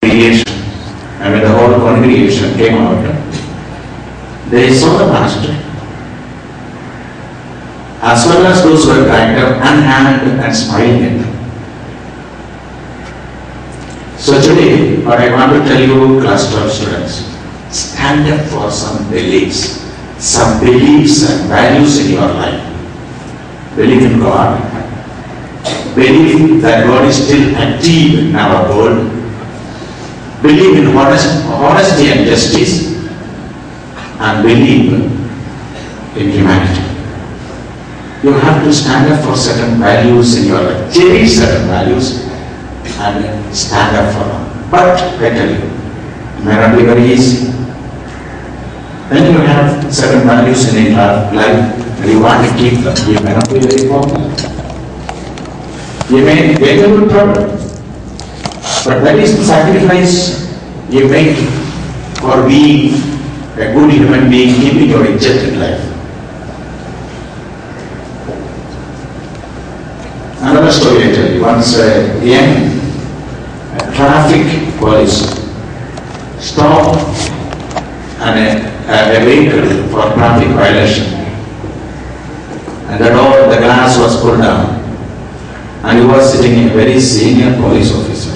congregation. And when the whole congregation came out, they saw the pastor, as well as those who were kind of unhappy and smiling at them. So today, what I want to tell you, class 12 students, stand up for some beliefs and values in your life. Believe in God. Believe that God is still active in our world. Believe in honesty and justice. And believe in humanity. You have to stand up for certain values in your life. Cherish certain values and stand up for them. But I tell you, it may not be very easy. When you have certain values in your life and you want to keep them, you may not be very popular. You may get into trouble. But that is the sacrifice you make for being a good human being, keeping your izzat in life. Another story I tell you. Once a young traffic police stopped a vehicle for traffic violation. And the glass was pulled down. And he was sitting a very senior police officer.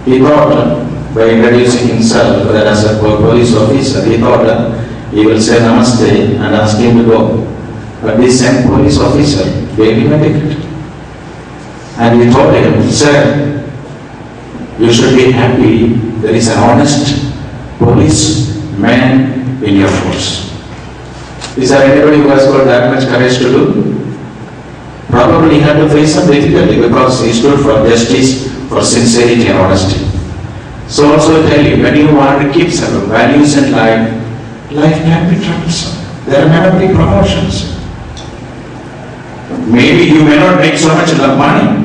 He thought, by introducing himself as a police officer, he thought he will say namaste and ask him to go. But this same police officer gave him a ticket. And he told him, sir, you should be happy there is an honest policeman in your force. Is there anybody who has got that much courage to do? Probably he had to face some difficulty because he stood for justice, for sincerity and honesty. So also I tell you, when you want to keep some values in life, life can be troublesome. There may not be promotions. Maybe you may not make so much money.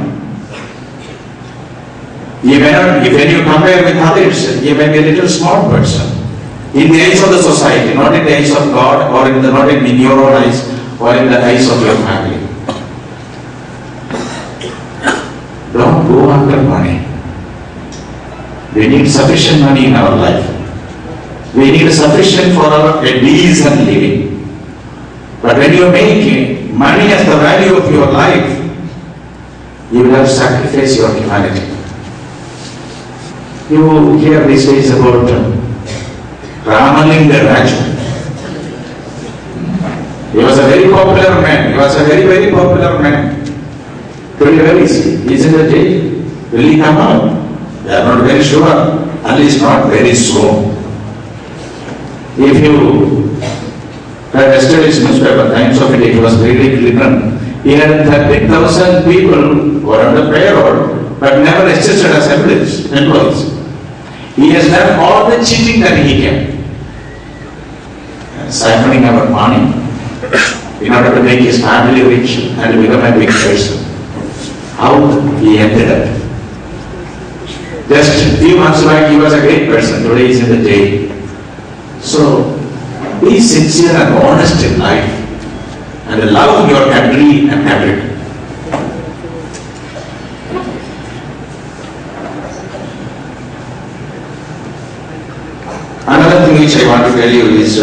You may not, when you compare with others, you may be a little small person. In the eyes of the society, not in the eyes of God, or not in your own eyes, or in the eyes of your family. Don't go after money. We need sufficient money in our life. We need sufficient for a decent living. But when you make money as the value of your life, you will have to sacrifice your humanity. You hear these days about Ramalinga Raju. He was a very popular man. He was a very, very popular man. Today, where is he? He is in the jail. Will he come out? They are not very sure. At least not very soon. If you read yesterday's newspaper, Times of India, it was really written. He had 30,000 people who were under payroll, but never registered as employees. He has done all the cheating that he can. Siphoning our money in order to make his family rich and become a big person. How he ended up. Just a few months back he was a great person, today he is in the jail. So, be sincere and honest in life and love your country and Africa. Another thing which I want to tell you is,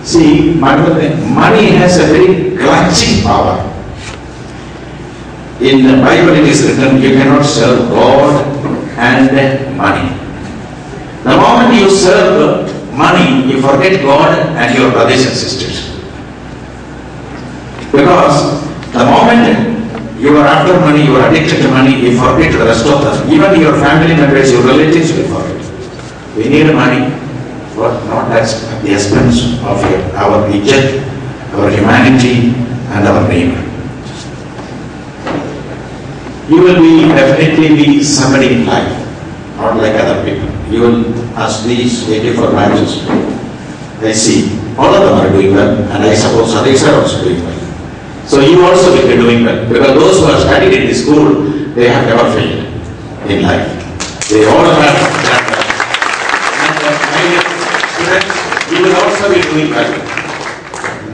see, money has a very clutching power. In the Bible it is written, you cannot serve God and money. The moment you serve money, you forget God and your brothers and sisters. Because the moment you are after money, you are addicted to money, you forget the rest of them. Even your family members, your relatives will forget. We need money, but not at the expense of our izzat, our humanity and our neighbor. You will definitely be somebody in life, not like other people. You will ask these 84 matches. I see, all of them are doing well, and I suppose others are also doing well. So you also will be doing well, because those who have studied in the school, they have never failed in life. They all have done well. And students, you will also be doing well.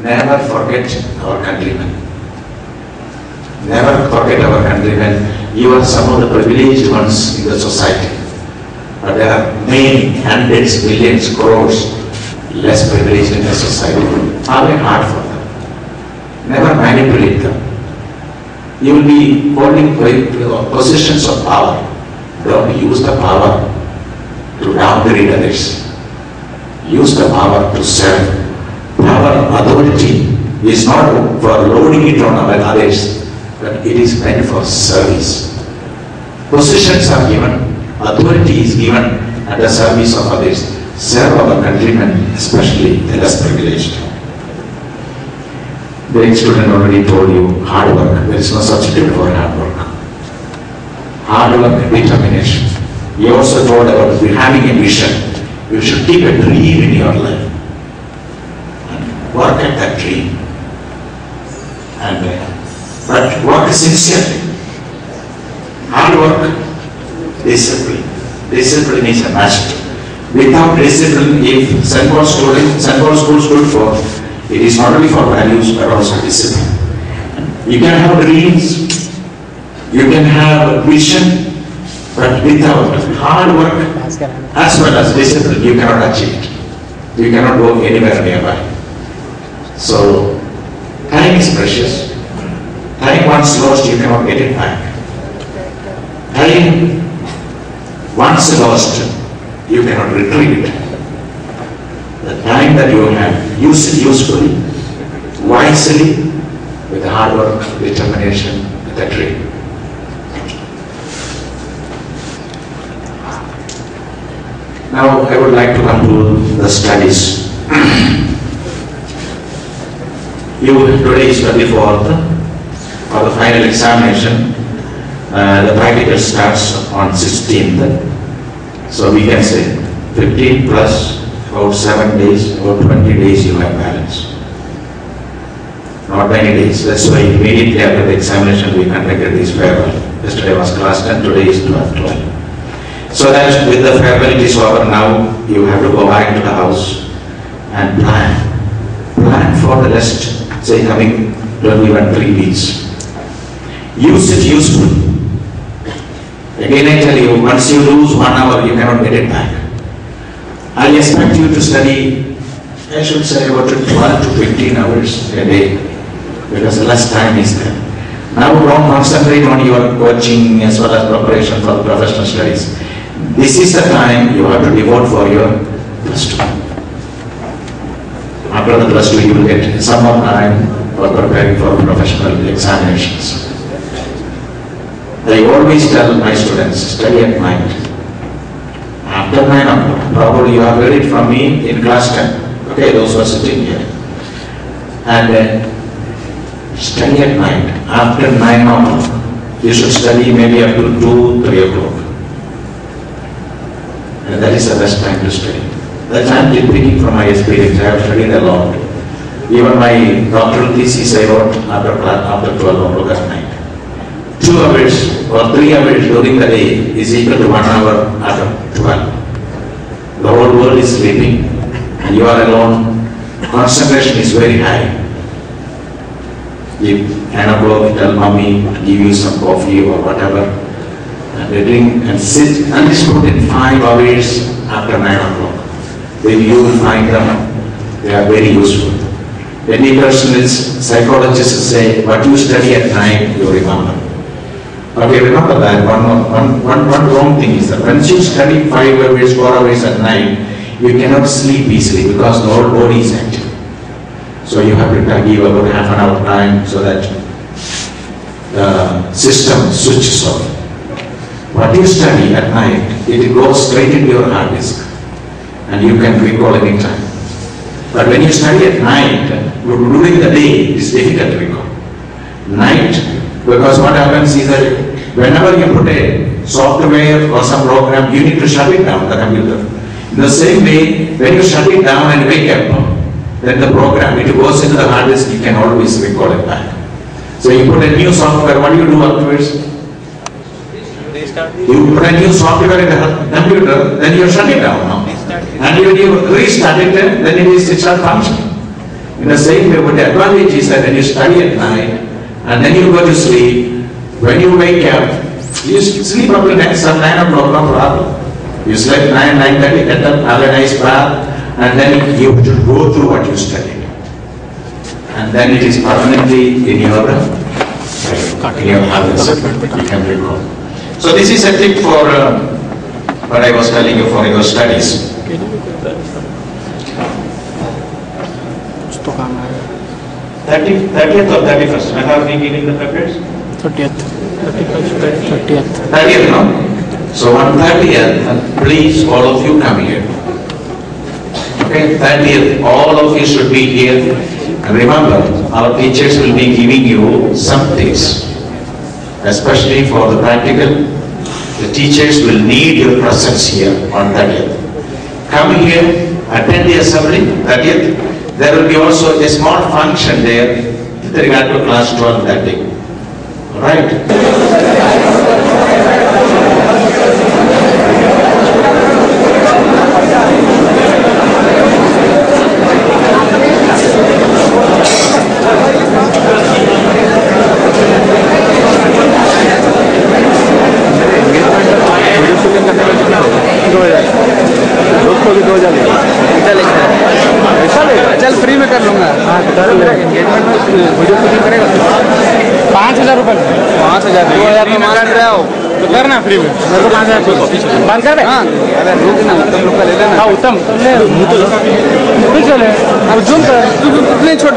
Never forget our countrymen. Never forget our countrymen. You are some of the privileged ones in the society. But there are many hundreds, millions, crores less privileged in the society. Are they hard for them? Never manipulate them. You will be holding positions of power. Don't use the power to downgrade others. Use the power to serve. Power, authority is not for loading it on others, but it is meant for service. Positions are given, authority is given at the service of others. Serve our countrymen, especially the less privileged. The ex-student already told you hard work. There is no substitute for hard work. Hard work, determination. He also told about having a vision. You should keep a dream in your life. And work at that dream. But work sincerely. Hard work, discipline. Discipline is a must. Without discipline, if St. Paul's school stood for, it is not only for values but also discipline. You can have dreams, you can have vision, but without hard work as well as discipline, you cannot achieve it. You cannot go anywhere nearby. So, time is precious. Time once lost, you cannot get it back. Time once lost, you cannot retrieve it. The time that you have, use it usefully, wisely, with hard work, determination, with a dream. Now I would like to come to the studies. Today is 24th for the final examination. The practical starts on 16th. So we can say 15 plus about 7 days, about 20 days you have balance. Not many days. That's why immediately after the examination we conducted this farewell. Yesterday was class 10, today is 12. So that with the farewell it is over, now you have to go back to the house and plan. Plan for the rest, say coming 21 3 weeks. Use it usefully. Again I tell you, once you lose 1 hour, you cannot get it back. I expect you to study, I should say about 12 to 15 hours a day, because less time is there. Now don't concentrate on your coaching as well as preparation for the professional studies. This is the time you have to devote for your plus 2. After the plus 2, you will get some more time for preparing for professional examinations. I always tell my students, study at night. After 9 o'clock, probably you have heard it from me in class 10. Okay, those who are sitting here. And study at night. After 9 o'clock, you should study maybe up to 2, 3 o'clock. And that is the best time to study. That's I'm speaking from my experience. I have studied a lot. Even my doctoral thesis I wrote after 12 o'clock at night. 2 hours or 3 hours during the day is equal to 1 hour after 12. The whole world is sleeping and you are alone. Concentration is very high. If 10 o'clock, tell mommy to give you some coffee or whatever, and they drink and sit and it's put in 5 hours after 9 o'clock. Then you will find them, they are very useful. Many persons, psychologists say, what you study at night, you remember. Okay, remember that. One wrong thing is that once you study 5 hours, 4 hours at night, you cannot sleep easily because the whole body is active. So you have to give about half an hour time so that the system switches off. What you study at night, it goes straight into your hard disk and you can recall any time. But when you study at night, during the day, it is difficult to recall. Night, because what happens is that whenever you put a software or some program, you need to shut it down, the computer. In the same way, when you shut it down and wake up, then the program, it goes into the hard disk, you can always recall it back. So you put a new software, what do you do afterwards? You put a new software in the computer, then you shut it down now. And when you restart it, then it starts functioning. In the same way, but the advantage is that when you study at night, and then you go to sleep, when you wake up, You sleep up till 9 o'clock, no problem. You sleep 9:30, get up, have a nice bath, and then you should go through what you studied. And then it is permanently in your habits. You can recall. So this is a tip for what I was telling you for your studies. 30th or 31st? When are we giving the tablets? 30th. 30th. 30th, no? So on 30th, please all of you come here. Okay, 30th, all of you should be here. And remember, our teachers will be giving you some tips, especially for the practical. The teachers will need your presence here on 30th. Come here, attend the assembly, 30th. There will be also a small function there with regard to class 12 that day. Right? चल free में कर लूंगा। हाँ engagement में video shooting करेगा 5,000 रुपये 5,000 2,000 में मान रहे हो तो करना फ्री में। मेरे को 5,000 बंद कर दे। हाँ अरे रुक ना, उत्तम लोग का ले लेना। हाँ उत्तम ले चले अब जूम कर नहीं छोड़